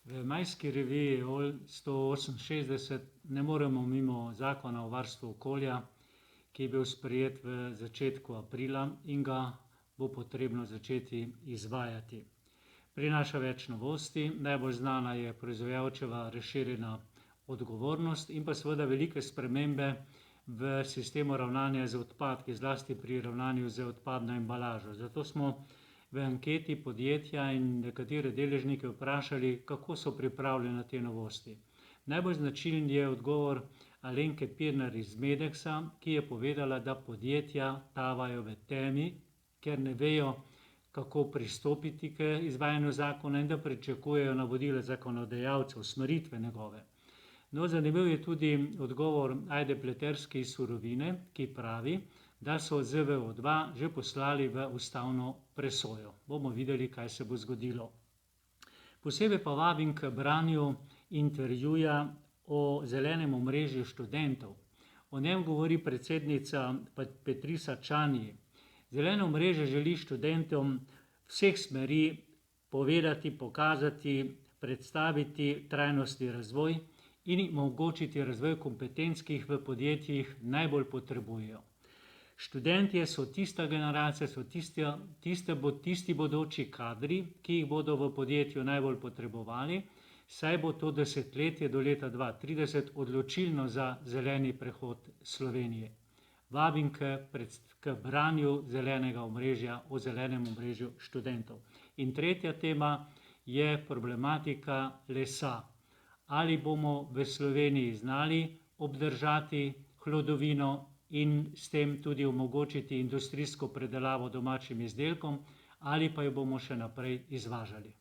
V majski reviji OL 168 ne moremo mimo zakona o varstvu okolja, ki je bil sprejet v začetku aprila in ga bo potrebno začeti izvajati. Prinaša več novosti, najbolj znana je proizvajalčeva razširjena odgovornost in pa seveda velike spremembe v sistemu ravnanja z odpadki, zlasti pri ravnanju z odpadno embalažo. Zato smo v anketi podjetja in nekatere deležnike vprašali, kako so pripravljene na te novosti. Najbolj značilen je odgovor Alenke Pirnat iz Medeksa, ki je povedala, da podjetja tavajo v temi, ker ne vejo, kako pristopiti k izvajanju zakona in da pričakujejo navodila zakonodajalcev, usmeritve njegove. No, zanimiv je tudi odgovor Ajde Pleterske iz Surovine, ki pravi, da so ZVO2 že poslali v ustavno presojo. Bomo videli, kaj se bo zgodilo. Posebej pa vabim k branju intervjuja o zelenem omrežju študentov. O njem govori predsednica Petrisa Čanji. Zeleno omrežje želi študentom vseh smeri povedati, pokazati, predstaviti trajnostni razvoj in jim omogočiti razvoj kompetenc, ki jih v podjetjih najbolj potrebujejo. Študentje so tista generacija, so tisti bodoči kadri, ki jih bodo v podjetju najbolj potrebovali, saj bo to desetletje do leta 2030 odločilno za zeleni prehod Slovenije. Vabim k branju zelenega omrežja, o zelenem omrežju študentov. In tretja tema je problematika lesa. Ali bomo v Sloveniji znali obdržati hlodovino in s tem tudi omogočiti industrijsko predelavo domačim izdelkom, ali pa jo bomo še naprej izvažali.